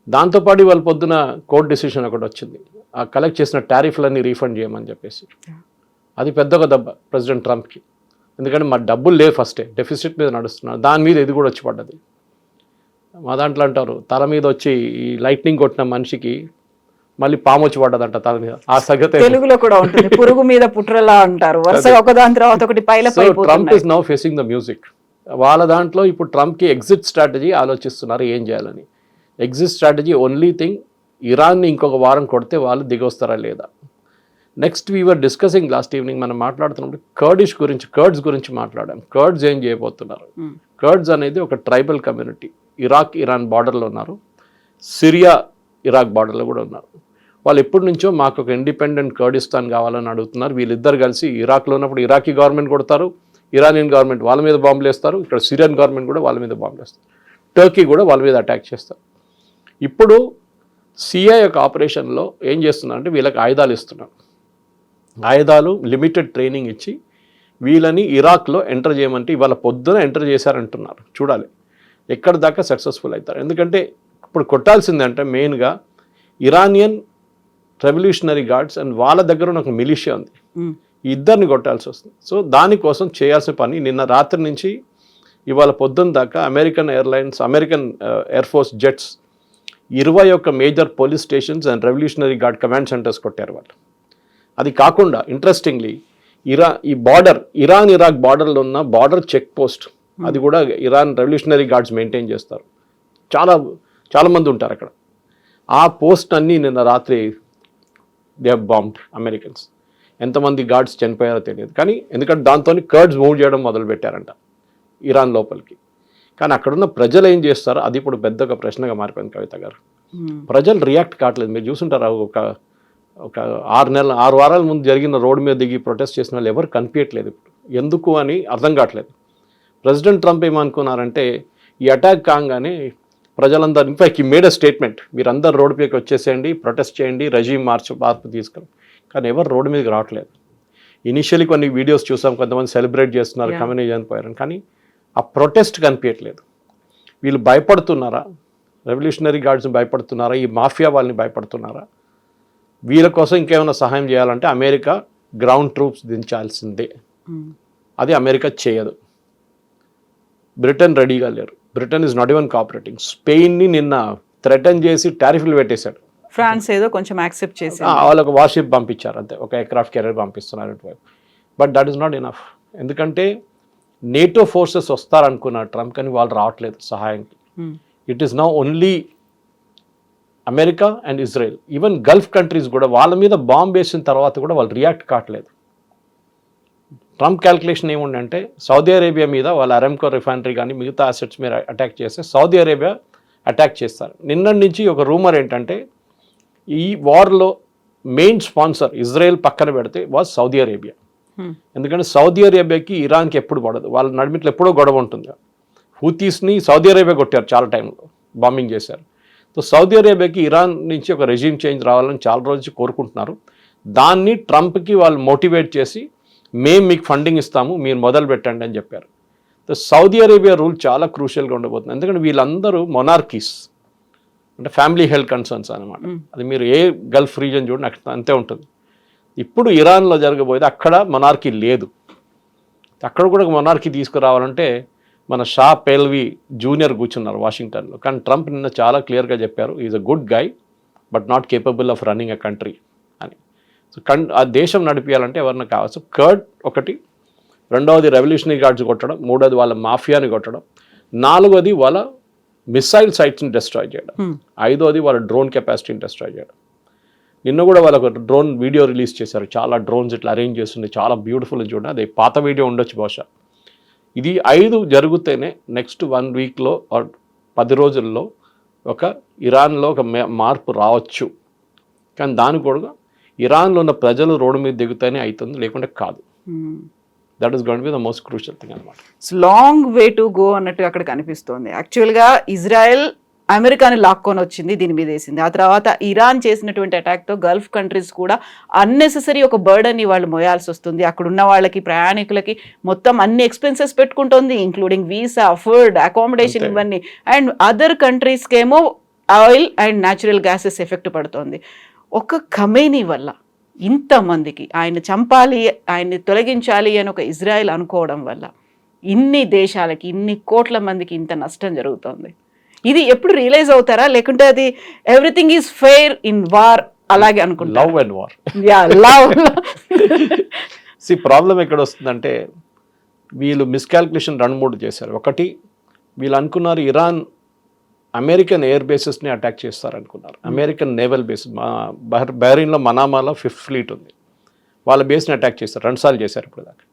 దాంతోపాటు వాళ్ళ పొద్దున కోర్ట్ డెసిషన్ ఒకటి వచ్చింది, ఆ కలెక్ట్ చేసిన టారిఫ్లన్నీ రీఫండ్ చేయమని చెప్పేసి. అది పెద్ద ఒక దెబ్బ ప్రెసిడెంట్ ట్రంప్కి. ఎందుకంటే మా డబ్బులు లేవు, ఫస్టే డెఫిసిట్ మీద నడుస్తున్నారు, దాని మీద ఇది కూడా వచ్చి పడ్డది. మా దాంట్లో అంటారు తల మీద వచ్చి ఈ లైట్నింగ్ కొట్టిన మనిషికి మళ్ళీ పాము వచ్చి పడ్డదంట తల మీద. ఆ సంగతి తెలుగులో కూడా ఉంటుంది, పురుగు మీద పుట్రలా అంటారు. వరుసగా ఒకదాని తర్వాత ఒకటి పైలపై. Trump is now facing the music. వాళ్ళ దాంట్లో ఇప్పుడు ట్రంప్కి ఎగ్జిట్ స్ట్రాటజీ ఆలోచిస్తున్నారు ఏం చేయాలని. ఎగ్జిట్ స్ట్రాటజీ ఓన్లీ థింగ్, ఇరాన్ని ఇంకొక వారం కొడితే వాళ్ళు దిగొస్తారా లేదా. Next we're discussing last evening మనం మాట్లాడుతున్నప్పుడు కర్డ్స్ గురించి మాట్లాడాం. కర్డ్స్ ఏం చేయబోతున్నారు. కర్డ్స్ అనేది ఒక ట్రైబల్ కమ్యూనిటీ, ఇరాక్ ఇరాన్ బార్డర్లో ఉన్నారు, సిరియా ఇరాక్ బార్డర్లో కూడా ఉన్నారు. వాళ్ళు ఎప్పటి నుంచో మాకు ఒక ఇండిపెండెంట్ కర్డిస్తాన్ కావాలని అడుగుతున్నారు. వీళ్ళిద్దరు కలిసి ఇరాక్లో ఉన్నప్పుడు ఇరాకీ గవర్నమెంట్ కొడతారు, ఇరానియన్ గవర్నమెంట్ వాళ్ళ మీద బాంబులు వేస్తారు, ఇక్కడ సిరియన్ గవర్నమెంట్ కూడా వాళ్ళ మీద బాంబులు వేస్తారు, టర్కీ కూడా వాళ్ళ మీద అటాక్ చేస్తారు. ఇప్పుడు సిఐ యొక్క ఆపరేషన్లో ఏం చేస్తున్నారంటే వీళ్ళకి ఆయుధాలు ఇస్తున్నారు. ఆయుధాలు లిమిటెడ్ ట్రైనింగ్ ఇచ్చి వీళ్ళని ఇరాక్లో ఎంటర్ చేయమంటే ఇవాళ పొద్దున ఎంటర్ చేశారంటున్నారు. చూడాలి ఎక్కడ దాకా సక్సెస్ఫుల్ అవుతారు. ఎందుకంటే ఇప్పుడు కొట్టాల్సిందంటే మెయిన్గా ఇరానియన్ రెవల్యూషనరీ గార్డ్స్ అండ్ వాళ్ళ దగ్గర ఉన్న ఒక మిలిషియా ఉంది, ఈ ఇద్దరిని కొట్టాల్సి వస్తుంది. సో దానికోసం చేయాల్సిన పని నిన్న రాత్రి నుంచి ఇవాళ పొద్దున్న దాకా American air force jets 21 major police stations and revolutionary guard command centres కొట్టారు వాళ్ళు. అది కాకుండా ఇంట్రెస్టింగ్లీ ఈ బార్డర్ ఇరాన్ ఇరాక్ బార్డర్లో ఉన్న బార్డర్ చెక్ పోస్ట్ అది కూడా ఇరాన్ రెవల్యూషనరీ గార్డ్స్ మెయింటైన్ చేస్తారు. చాలా మంది ఉంటారు అక్కడ. ఆ పోస్ట్ అన్నీ నిన్న రాత్రి దే హ్యావ్ బాంబ్డ్ అమెరికన్స్. ఎంతమంది గార్డ్స్ చనిపోయారో తెలియదు, కానీ ఎందుకంటే దాంతో కర్డ్స్ మూవ్ చేయడం మొదలుపెట్టారంట ఇరాన్ లోపలికి. కానీ అక్కడున్న ప్రజలు ఏం చేస్తారో అది ఇప్పుడు పెద్దగా ప్రశ్నగా మారిపోయింది కవిత గారు. ప్రజలు రియాక్ట్ కావట్లేదు. మీరు చూసుంటారు ఒక 6 వారాల ముందు జరిగిన రోడ్డు మీద దిగి ప్రొటెస్ట్ చేసిన వాళ్ళు ఎవరు కనిపించట్లేదు ఇప్పుడు. ఎందుకు అని అర్థం కావట్లేదు. ప్రెసిడెంట్ ట్రంప్ ఏమనుకున్నారంటే ఈ అటాక్ కాగానే ప్రజలందరూ ఇన్ఫాక్ట్ ఈ మేడ్ అ స్టేట్మెంట్, మీరందరూ రోడ్డు మీదకి వచ్చేసేయండి, ప్రొటెస్ట్ చేయండి, రెజీమ్ మార్పు తీసుకుని. కానీ ఎవరు రోడ్డు మీదకి రావట్లేదు. ఇనిషియలీ కొన్ని వీడియోస్ చూసాం, కొంతమంది సెలబ్రేట్ చేస్తున్నారు కమ్యూనిటీ చనిపోయారని, కానీ ఆ ప్రొటెస్ట్ కనిపించట్లేదు. వీళ్ళు భయపడుతున్నారా? రెవల్యూషనరీ గార్డ్స్ని భయపడుతున్నారా? ఈ మాఫియా వాళ్ళని భయపడుతున్నారా? వీళ్ళ కోసం ఇంకేమైనా సహాయం చేయాలంటే అమెరికా గ్రౌండ్ ట్రూప్స్ దించాల్సిందే. అది అమెరికా చేయదు. బ్రిటన్ రెడీగా లేరు. Britain is not even cooperating. స్పెయిన్ని నిన్న థ్రెటన్ చేసి టారిఫ్లు పెట్టేశాడు. ఫ్రాన్స్ ఏదో కొంచెం యాక్సెప్ట్ చేసి వాళ్ళకు వార్షిప్ పంపించారు, అంతే, ఒక ఎయిర్క్రాఫ్ట్ కెరియర్ పంపిస్తున్నారు. But that is not enough. ఎందుకంటే నేటో ఫోర్సెస్ వస్తారనుకున్నారు ట్రంప్, కానీ వాళ్ళు రావట్లేదు సహాయానికి. It is now only America and Israel. Even Gulf countries కూడా వాళ్ళ మీద బాంబ్ వేసిన తర్వాత కూడా వాళ్ళు రియాక్ట్ కావట్లేదు. ట్రంప్ క్యాల్కులేషన్ ఏముందంటే సౌదీ అరేబియా మీద వాళ్ళ అరామ్కో రిఫైనరీ కానీ మిగతా అసెట్స్ మీద అటాక్ చేస్తే సౌదీ అరేబియా అటాక్ చేస్తారు. నిన్నటి నుంచి ఒక రూమర్ ఏంటంటే ఈ వార్లో మెయిన్ స్పాన్సర్ ఇజ్రాయెల్ పక్కన పెడితే వాజ్ సౌదీ అరేబియా. ఎందుకంటే సౌదీ అరేబియాకి ఇరాన్కి ఎప్పుడు పడదు, వాళ్ళ నడిమిట్లో ఎప్పుడో గొడవ ఉంటుంది. హూతీస్ని సౌదీ అరేబియా కొట్టారు, చాలా టైంలో బాంబింగ్ చేశారు. సో సౌదీ అరేబియాకి ఇరాన్ నుంచి ఒక రెజ్యూమ్ చేంజ్ రావాలని చాలా రోజు కోరుకుంటున్నారు. దాన్ని ట్రంప్కి వాళ్ళు మోటివేట్ చేసి మేము మీకు ఫండింగ్ ఇస్తాము, మీరు మొదలు పెట్టండి అని చెప్పారు. సో సౌదీ అరేబియా రూల్ చాలా క్రూషియల్గా ఉండబోతుంది. ఎందుకంటే వీళ్ళందరూ మొనార్కీస్, అంటే ఫ్యామిలీ హెల్త్ కన్సర్న్స్ అనమాట. అది మీరు ఏ గల్ఫ్ రీజన్ చూడండి అక్కడ అంతే ఉంటుంది. ఇప్పుడు ఇరాన్లో జరగబోయేది అక్కడ మొనార్కీ లేదు. అక్కడ కూడా మొనార్కీ తీసుకురావాలంటే మన షా పెల్వి జూనియర్ కూర్చున్నారు వాషింగ్టన్లో. కానీ ట్రంప్ నిన్న చాలా క్లియర్గా చెప్పారు, is a good guy but not capable of running a country అని. సో ఆ దేశం నడిపించాలంటే ఎవరిని కావచ్చు. కర్డ్ ఒకటి, రెండవది రెవల్యూషనరీ గార్డ్స్ కొట్టడం, మూడవది వాళ్ళ మాఫియాని కొట్టడం, నాలుగోది వాళ్ళ మిసైల్ సైట్స్ని డిస్ట్రాయ్ చేయడం. ఐదోది వాళ్ళ డ్రోన్ కెపాసిటీని డిస్ట్రాయ్ చేయడం. నిన్న కూడా వాళ్ళు ఒక డ్రోన్ వీడియో రిలీజ్ చేశారు. చాలా డ్రోన్స్ ఇట్లా అరేంజ్ చేస్తుంది, చాలా బ్యూటిఫుల్ చూడండి. అది పాత వీడియో ఉండొచ్చు బహుశా. ఇది 5 జరిగితేనే నెక్స్ట్ 1 వీక్లో 10 రోజుల్లో ఒక ఇరాన్లో ఒక మార్పు రావచ్చు. కానీ దాని కూడా ఇరాన్లో ఉన్న ప్రజలు రోడ్డు మీద దిగుతూనే అవుతుంది, లేకుంటే కాదు. That is going to be the most crucial thing అనమాట. It's long way to go అన్నట్టు అక్కడ కనిపిస్తోంది. యాక్చువల్గా ఇజ్రాయెల్ అమెరికాని లాక్కొని వచ్చింది, దీని మీద వేసింది. ఆ తర్వాత ఇరాన్ చేసినటువంటి అటాక్తో గల్ఫ్ కంట్రీస్ కూడా అన్నెసెసరీ ఒక బర్డన్ని వాళ్ళు మోయాల్సి వస్తుంది. అక్కడ ఉన్న వాళ్ళకి, ప్రయాణికులకి మొత్తం అన్ని ఎక్స్పెన్సెస్ పెట్టుకుంటుంది, ఇంక్లూడింగ్ వీసా, ఫుడ్, అకామిడేషన్, ఇవన్నీ. అండ్ అదర్ కంట్రీస్కి ఏమో oil and natural gases effect పడుతుంది. ఒక ఖమేనీ వల్ల ఇంతమందికి ఆయన చంపాలి, ఆయన్ని తొలగించాలి అని ఒక ఇజ్రాయెల్ అనుకోవడం వల్ల ఇన్ని దేశాలకి, ఇన్ని కోట్ల మందికి ఇంత నష్టం జరుగుతుంది. ఇది ఎప్పుడు రియలైజ్ అవుతారా, లేకుంటే అది everything is fair in war అలాగే అనుకుంటారు? Love and war. Love. Problem ఎక్కడ వస్తుందంటే వీళ్ళు మిస్కాల్కులేషన్ 2-3 చేశారు. ఒకటి, వీళ్ళు అనుకున్నారు ఇరాన్ అమెరికన్ ఎయిర్ బేసెస్ని అటాక్ చేస్తారనుకున్నారు. అమెరికన్ నేవల్ బేస్ బహ్రెయిన్లో మనామాలో 5th ఫ్లీట్ ఉంది, వాళ్ళ బేస్ని అటాక్ చేస్తారు. 2 సార్లు చేశారు ఇప్పుడు దాకా.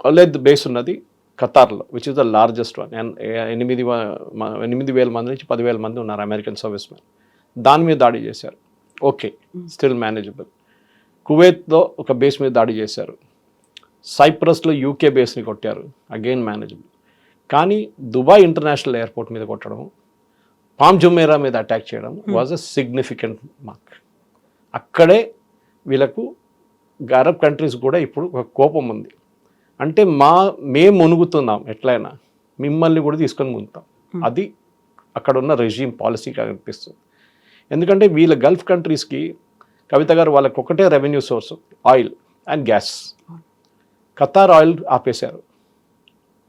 అలెద్ బేస్ ఉన్నది ఖతార్లో, which is the largest one. 8,000 మంది నుంచి 10,000 మంది ఉన్నారు అమెరికన్ సర్వీస్ మ్యాన్. దాని మీద దాడి చేశారు. Okay, still manageable. కువైత్లో ఒక బేస్ మీద దాడి చేశారు. సైప్రస్లో యూకే బేస్ని కొట్టారు, అగైన్ మేనేజబుల్. కానీ దుబాయ్ ఇంటర్నేషనల్ ఎయిర్పోర్ట్ మీద కొట్టడం, పామ్ జుమేరా మీద అటాక్ చేయడం వాజ్ అ సిగ్నిఫికెంట్ మార్క్. అక్కడే వీళ్ళకు అరబ్ కంట్రీస్ కూడా ఇప్పుడు ఒక కోపం ఉంది. అంటే మేము మునుగుతున్నాం, ఎట్లయినా మిమ్మల్ని కూడా తీసుకొని మునుగుతాం. అది అక్కడ ఉన్న రెజీమ్ పాలసీగా అనిపిస్తుంది. ఎందుకంటే వీళ్ళ గల్ఫ్ కంట్రీస్కి, కవిత గారు, వాళ్ళకి ఒకటే revenue source oil and gas. Qatar oil ఆపేశారు,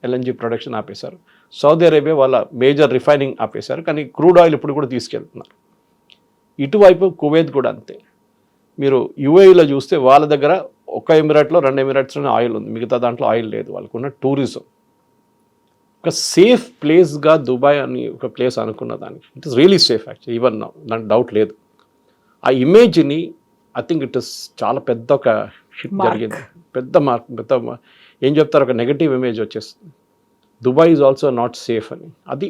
ఎల్ఎన్జీ ప్రొడక్షన్ ఆపేశారు. సౌదీ అరేబియా వాళ్ళ మేజర్ రిఫైనింగ్ ఆపేశారు, కానీ క్రూడ్ ఆయిల్ ఇప్పుడు కూడా తీసుకెళ్తున్నారు. ఇటువైపు కువైత్ కూడా అంతే. మీరు యుఏఈలో చూస్తే వాళ్ళ దగ్గర ఒక ఎమిరేట్లో 2 ఎమిరేట్స్లోనే ఆయిల్ ఉంది, మిగతా దాంట్లో ఆయిల్ లేదు. వాళ్ళకున్న టూరిజం ఒక సేఫ్ ప్లేస్గా దుబాయ్ అని ఒక ప్లేస్ అనుకున్న దానికి it is really safe actually, even now, దానికి డౌట్ లేదు. ఆ ఇమేజ్ని ఐ థింక్ ఇట్ ఇస్ చాలా పెద్ద ఒక హిట్ జరిగింది, పెద్ద మార్క్, ఏం చెప్తారు, ఒక నెగటివ్ ఇమేజ్ వచ్చేస్తుంది. Dubai is also not safe అని. అది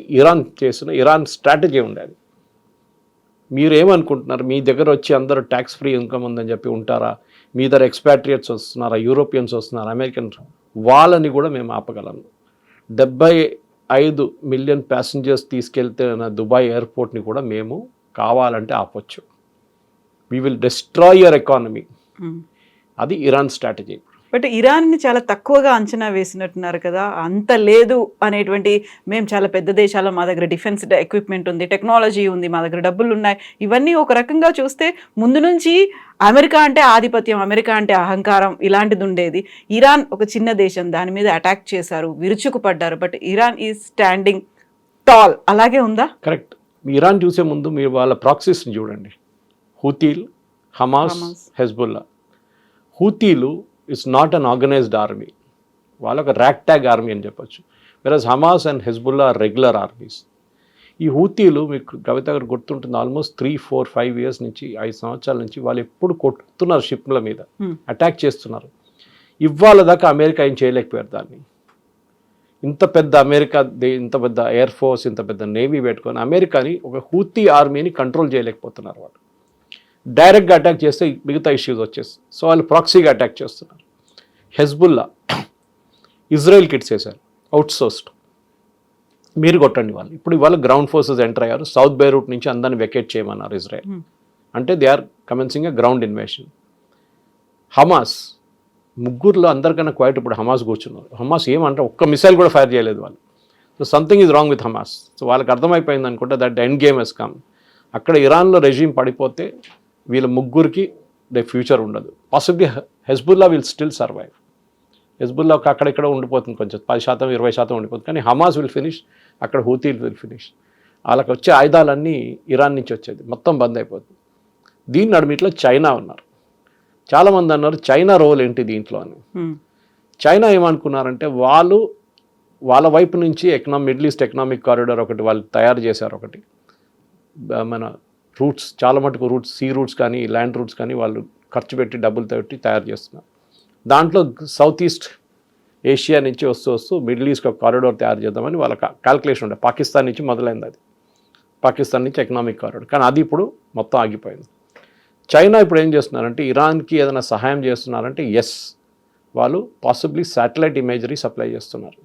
ఇరాన్ స్ట్రాటజీ ఉండేది. మీరేమనుకుంటున్నారు, మీ దగ్గర వచ్చి అందరూ ట్యాక్స్ ఫ్రీ ఇన్కమ్ ఉందని చెప్పి ఉంటారా? మీ దగ్గర ఎక్స్పాట్రియేట్స్ వస్తున్నారా, యూరోపియన్స్ వస్తున్నారా, అమెరికన్స్, వాళ్ళని కూడా మేము ఆపగలము. 75 మిలియన్ ప్యాసింజర్స్ తీసుకెళ్తే దుబాయ్ ఎయిర్పోర్ట్ని కూడా మేము కావాలంటే ఆపొచ్చు. We will destroy your economy. అది ఇరాన్ స్ట్రాటజీ. బట్ ఇరాన్ని చాలా తక్కువగా అంచనా వేసినట్టున్నారు కదా, అంత లేదు అనేటువంటి, మేము చాలా పెద్ద దేశాలు, మా దగ్గర డిఫెన్స్ ఎక్విప్మెంట్ ఉంది, టెక్నాలజీ ఉంది, మా దగ్గర డబ్బులు ఉన్నాయి, ఇవన్నీ ఒక రకంగా చూస్తే ముందు నుంచి అమెరికా అంటే ఆధిపత్యం, అమెరికా అంటే అహంకారం ఇలాంటిది ఉండేది. ఇరాన్ ఒక చిన్న దేశం, దాని మీద అటాక్ చేశారు, విరుచుకుపడ్డారు. But Iran is standing tall, అలాగే ఉందా? కరెక్ట్. ఇరాన్ చూసే ముందు మీరు వాళ్ళ ప్రాక్సీస్ని చూడండి. హూతీలు, హమాస్, హెజ్బుల్లా. హూతీలు it's not an organised army, వాళ్ళ ఒక ర్యాక్ ట్యాగ్ ఆర్మీ అని చెప్పొచ్చు. Versus Hamas and Hezbollah regular armies. ఈ హూతీలు మీకు కవిత గారు గుర్తుంటుంది, ఆల్మోస్ట్ 3, 4, 5 ఇయర్స్ నుంచి, 5 సంవత్సరాల నుంచి వాళ్ళు ఎప్పుడు కొట్టుతున్నారు, షిప్ల మీద అటాక్ చేస్తున్నారు. ఇవాళ దాకా అమెరికా ఏం చేయలేకపోయారు దాన్ని. ఇంత పెద్ద అమెరికా, ఇంత పెద్ద ఎయిర్ ఫోర్స్, ఇంత పెద్ద నేవీ పెట్టుకొని అమెరికాని, ఒక హూతీ ఆర్మీని కంట్రోల్ చేయలేకపోతున్నారు వాళ్ళు. డైరెక్ట్గా అటాక్ చేస్తే మిగతా ఇష్యూస్ వచ్చేస్తాయి. సో వాళ్ళు ప్రాక్సీగా అటాక్ చేస్తున్నారు. హెజ్బుల్లా ఇజ్రాయెల్కి ఇచ్చేసారు, అవుట్సోర్స్డ్, మీరు కొట్టండి వాళ్ళు. ఇప్పుడు ఇవాళ గ్రౌండ్ ఫోర్సెస్ ఎంటర్ అయ్యారు. సౌత్ బైరూట్ నుంచి అందరిని వెకేట్ చేయమన్నారు ఇజ్రాయెల్. అంటే they are commencing a ground invasion. Hamas ముగ్గురులో అందరికన్నా క్వైట్ ఇప్పుడు హమాస్ కూర్చున్నారు. హమాస్ ఏమంటే ఒక్క మిసైల్ కూడా ఫైర్ చేయలేదు వాళ్ళు. So something is wrong with Hamas. So వాళ్ళకి అర్థమైపోయింది అనుకుంటే that end game has come. అక్కడ ఇరాన్లో రెజీమ్ పడిపోతే వీళ్ళ ముగ్గురికి ఫ్యూచర్ ఉండదు. Possibly Hezbollah will still survive. Hezbollah అక్కడెక్కడ ఉండిపోతుంది, కొంచెం 10%, 20% ఉండిపోతుంది. కానీ హమాస్ విల్ ఫినిష్, అక్కడ హూతీలు విల్ ఫినిష్. వాళ్ళకి వచ్చే ఆయుధాలన్నీ ఇరాన్ నుంచి వచ్చేది, మొత్తం బంద్ అయిపోతుంది. దీని నడుమిట్లో చైనా ఉన్నారు. చాలామంది అన్నారు చైనా రోల్ ఏంటి దీంట్లో అని. చైనా ఏమనుకున్నారంటే వాళ్ళు వాళ్ళ వైపు నుంచి మిడిల్ ఈస్ట్ ఎకనామిక్ కారిడార్ ఒకటి వాళ్ళు తయారు చేశారు. ఒకటి మన రూట్స్, చాలా మటుకు రూట్స్, సీ రూట్స్ కానీ ల్యాండ్ రూట్స్ కానీ వాళ్ళు ఖర్చు పెట్టి డబ్బులు పెట్టి తయారు చేస్తున్నారు. దాంట్లో సౌత్ ఈస్ట్ ఏషియా నుంచి వస్తూ మిడిల్ ఈస్ట్ ఒక కారిడార్ తయారు చేద్దామని వాళ్ళ క్యాల్కులేషన్ ఉండే. పాకిస్తాన్ నుంచి మొదలైంది అది, పాకిస్తాన్ నుంచి ఎకనామిక్ కారిడార్. కానీ అది ఇప్పుడు మొత్తం ఆగిపోయింది. చైనా ఇప్పుడు ఏం చేస్తున్నారంటే ఇరాన్కి ఏదైనా సహాయం చేస్తున్నారంటే ఎస్, వాళ్ళు పాసిబ్లీ శాటిలైట్ ఇమేజరీ సప్లై చేస్తున్నారు.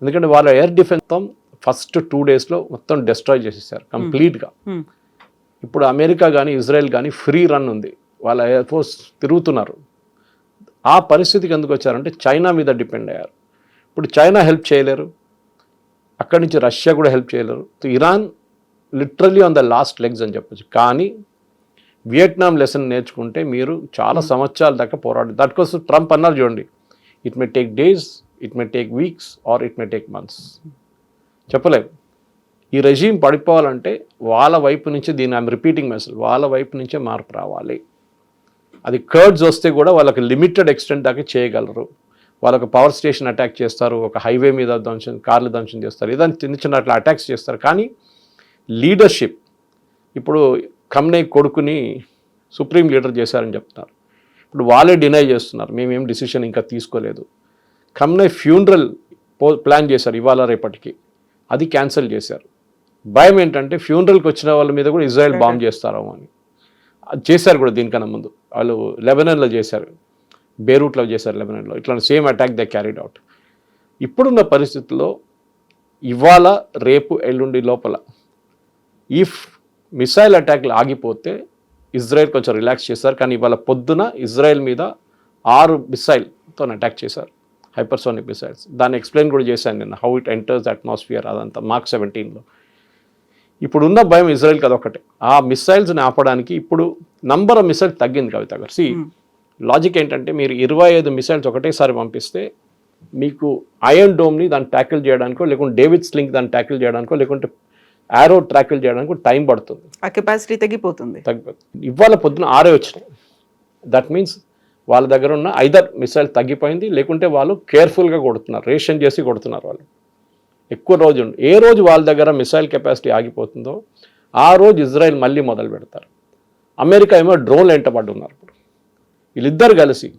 ఎందుకంటే వాళ్ళ ఎయిర్ డిఫెన్స్ ఫస్ట్ 2 daysలో మొత్తం డిస్ట్రాయ్ చేసేసారు కంప్లీట్గా. ఇప్పుడు అమెరికా కానీ ఇజ్రాయెల్ కానీ ఫ్రీ రన్ ఉంది, వాళ్ళ ఎయిర్ ఫోర్స్ తిరుగుతున్నారు. ఆ పరిస్థితికి ఎందుకు వచ్చారంటే చైనా మీద డిపెండ్ అయ్యారు. ఇప్పుడు చైనా హెల్ప్ చేయలేరు, అక్కడి నుంచి రష్యా కూడా హెల్ప్ చేయలేరు. Iran literally on the last legs అని చెప్పచ్చు. కానీ వియట్నాం లెసన్ నేర్చుకుంటే మీరు చాలా సంవత్సరాల దాకా పోరాడు. దానికోసం ట్రంప్ అన్నారు చూడండి, it may take days, it may take weeks or it may take months, చెప్పలేము. ఈ రెజీమ్ పడిపోవాలంటే వాళ్ళ వైపు నుంచి, దీన్ని ఐఎమ్ రిపీటింగ్ మెసేజ్, వాళ్ళ వైపు నుంచే మార్పు రావాలి. అది కర్డ్స్ వస్తే కూడా వాళ్ళకి లిమిటెడ్ ఎక్స్టెంట్ దాకా చేయగలరు. వాళ్ళకి పవర్ స్టేషన్ అటాక్ చేస్తారు, ఒక హైవే మీద ధ్వంసం, కార్లు ధ్వంసం చేస్తారు, ఏదైనా చిన్న అట్లా అటాక్స్ చేస్తారు. కానీ లీడర్షిప్, ఇప్పుడు ఖమ్నే కొడుకుని సుప్రీం లీడర్ చేశారని చెప్తున్నారు. ఇప్పుడు వాళ్ళే డినై చేస్తున్నారు, మేమేం డిసిషన్ ఇంకా తీసుకోలేదు. ఖమ్నే ఫ్యూనరల్ ప్లాన్ చేశారు ఇవాళ రేపటికి, అది క్యాన్సిల్ చేశారు. భయం ఏంటంటే ఫ్యూనరల్కి వచ్చిన వాళ్ళ మీద కూడా ఇజ్రాయెల్ బాంబ్ చేస్తారేమో అని. అది చేశారు కూడా దీనికన్నా ముందు, వాళ్ళు లెబనాన్లో చేశారు, బేరూట్లో చేశారు, లెబనాన్లో ఇట్లా same attack they carried out. ఇప్పుడున్న పరిస్థితుల్లో ఇవాళ రేపు ఎల్లుండి లోపల ఇఫ్ మిసైల్ అటాక్లు ఆగిపోతే ఇజ్రాయెల్ కొంచెం రిలాక్స్ చేశారు. కానీ ఇవాళ పొద్దున ఇజ్రాయెల్ మీద 6 మిసైల్తో అటాక్ చేశారు, హైపర్సోనిక్ మిసైల్స్. దాన్ని ఎక్స్ప్లెయిన్ కూడా చేశాను నిన్న, how it enters the atmosphere, అదంతా Mark 17లో. ఇప్పుడున్న భయం ఇజ్రాయెల్కి అదొకటే. ఆ మిసైల్స్ని ఆపడానికి ఇప్పుడు నంబర్ ఆఫ్ మిసైల్స్ తగ్గింది కవిత గారు. లాజిక్ ఏంటంటే మీరు 25 మిసైల్స్ ఒకటేసారి పంపిస్తే మీకు ఐరన్ డోమ్ని దాన్ని ట్యాకిల్ చేయడానికో, లేకుంటే డేవిడ్ స్లింగ్ దాన్ని ట్యాకిల్ చేయడానికో, లేకుంటే యారో ట్యాకిల్ చేయడానికి టైం పడుతుంది, ఆ కెపాసిటీ తగ్గిపోతుంది. ఇవాళ పొద్దున 6 వచ్చినాయి. దట్ మీన్స్ వాళ్ళ దగ్గర ఉన్న ఐదర్ మిసైల్ తగ్గిపోయింది, లేకుంటే వాళ్ళు కేర్ఫుల్గా కొడుతున్నారు, రేషన్ చేసి కొడుతున్నారు. వాళ్ళు ఎక్కువ రోజు ఏ రోజు వాళ్ళ దగ్గర మిసైల్ కెపాసిటీ ఆగిపోతుందో ఆ రోజు ఇజ్రాయెల్ మళ్ళీ మొదలు పెడతారు. అమెరికా ఏమో డ్రోన్లు వెంటబడి ఉన్నారు. ఇప్పుడు వీళ్ళిద్దరు కలిసి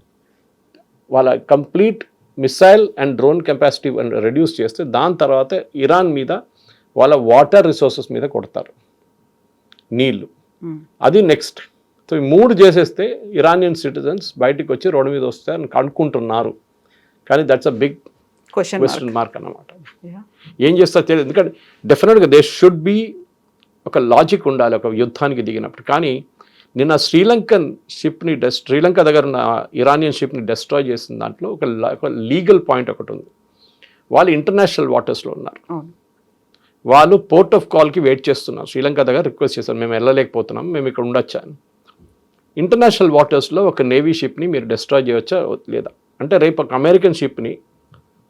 వాళ్ళ complete missile and drone capacity reduce చేస్తే దాని తర్వాత ఇరాన్ మీద, వాళ్ళ వాటర్ రిసోర్సెస్ మీద కొడతారు, నీళ్ళు. అది నెక్స్ట్. సో ఈ 3 చేసేస్తే ఇరానియన్ సిటిజన్స్ బయటికి వచ్చి రోడ్డు మీద వస్తారని అనుకుంటున్నారు. కానీ that's a big question mark అన్నమాట. ఏం చేస్తారో తెలియదు. ఎందుకంటే డెఫినెట్గా దే షుడ్ బి ఒక లాజిక్ ఉండాలి ఒక యుద్ధానికి దిగినప్పుడు. కానీ నిన్న శ్రీలంక దగ్గర ఉన్న ఇరానియన్ షిప్ని డెస్ట్రాయ్ చేసిన దాంట్లో ఒక లీగల్ పాయింట్ ఒకటి ఉంది. వాళ్ళు ఇంటర్నేషనల్ వాటర్స్లో ఉన్నారు, వాళ్ళు పోర్ట్ ఆఫ్ కాల్కి వెయిట్ చేస్తున్నారు. శ్రీలంక దగ్గర రిక్వెస్ట్ చేశారు, మేము వెళ్ళలేకపోతున్నాం, మేము ఇక్కడ ఉండొచ్చా అని. ఇంటర్నేషనల్ వాటర్స్లో ఒక నేవీ షిప్ని మీరు డిస్ట్రాయ్ చేయవచ్చా లేదా అంటే, రేపు ఒక అమెరికన్ షిప్ని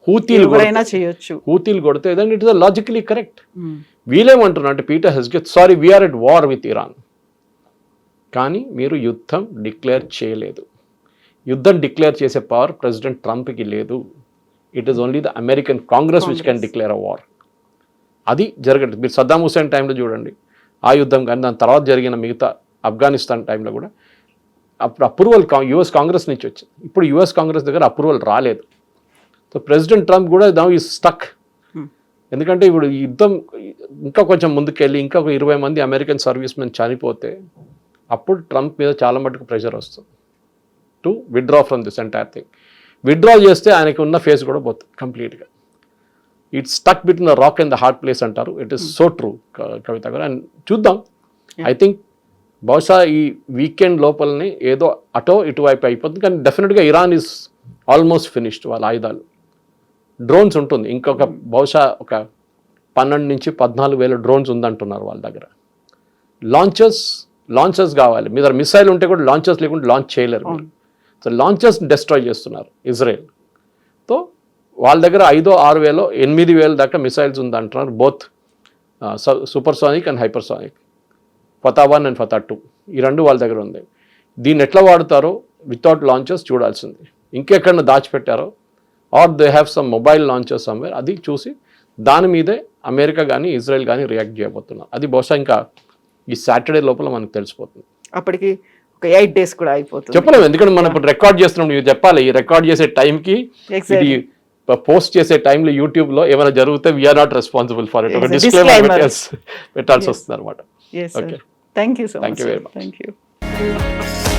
హూతీలు కొడితే then it is logically correct. వీళ్ళేమంటున్నారు అంటే పీటర్ హెస్గెత్, sorry we are at war with Iran. కానీ మీరు యుద్ధం డిక్లేర్ చేయలేదు. యుద్ధం డిక్లేర్ చేసే పవర్ ప్రెసిడెంట్ ట్రంప్కి లేదు. It is only the American Congress which can declare a war. అది జరగదు. మీరు సద్దాం హుసేన్ టైంలో చూడండి ఆ యుద్ధం, కానీ దాని తర్వాత జరిగిన మిగతా ఆఫ్ఘనిస్తాన్ టైంలో కూడా అప్పుడు అప్రూవల్ యుఎస్ కాంగ్రెస్ నుంచి వచ్చింది. ఇప్పుడు యుఎస్ కాంగ్రెస్ దగ్గర అప్రూవల్ రాలేదు. సో ప్రెసిడెంట్ ట్రంప్ కూడా నౌ ఈజ్ స్టక్. ఎందుకంటే ఇప్పుడు ఈ యుద్ధం ఇంకా కొంచెం ముందుకెళ్ళి ఇంకా ఒక 20 మంది అమెరికన్ సర్వీస్ మెన్ చనిపోతే అప్పుడు ట్రంప్ మీద చాలా మటుకు ప్రెషర్ వస్తుంది to withdraw from this entire thing. Withdraw చేస్తే ఆయనకి ఉన్న ఫేస్ కూడా పోతుంది కంప్లీట్గా. It's stuck between the rock and the hard place అంటారు. ఇట్ ఈస్ సో ట్రూ కవిత గారు. అండ్ చూద్దాం, ఐ థింక్ బహుశా ఈ వీకెండ్ లోపలనే ఏదో అటో ఇటువైపు అయిపోతుంది. కానీ డెఫినెట్గా ఇరాన్ ఈజ్ ఆల్మోస్ట్ ఫినిష్డ్. వాళ్ళ ఆయుధాలు, డ్రోన్స్ ఉంటుంది, ఇంకొక బహుశా ఒక 12 నుంచి 14,000 డ్రోన్స్ ఉందంటున్నారు వాళ్ళ దగ్గర. లాంచర్స్ కావాలి. మీ దగ్గర మిసైల్ ఉంటే కూడా లాంచర్స్ లేకుండా లాంచ్ చేయలేరు. సో లాంచర్స్ డిస్ట్రాయ్ చేస్తున్నారు ఇజ్రాయెల్. తో వాళ్ళ దగ్గర 5,000-6,000 8,000 దాకా మిసైల్స్ ఉందంటున్నారు, both supersonic and hypersonic. Fatah 1 and Fatah 2 ఈ 2 వాళ్ళ దగ్గర ఉంది. దీన్ని ఎట్లా వాడతారో వితౌట్ లాంచర్స్ చూడాల్సింది. ఇంకెక్కడన్నా దాచిపెట్టారో or they have some mobile launcher somewhere, అది చూసి దాని మీదే అమెరికా కానీ ఇజ్రాయెల్ కానీ రియాక్ట్ చేయబోతున్నారు. అది బహుశా ఇంకా ఈ సాటర్డే లోపల మనకు తెలిసిపోతుంది. అప్పటికి ఒక 8 days కూడా అయిపోతుంది. చెప్పలేము, ఎందుకంటే మనం ఇప్పుడు రికార్డ్ చేస్తున్నాం, నువ్వు చెప్పాలి ఈ రికార్డ్ చేసే టైంకి ఇది పోస్ట్ చేసే టైంలో యూట్యూబ్ లో ఏమైనా జరిగితే we are not responsible for it. ఒక డిస్క్లైమర్ పెట్టాల్సి వస్తుంది అనమాట. Yes, sir. Thank you so much. Thank you very much. Thank you.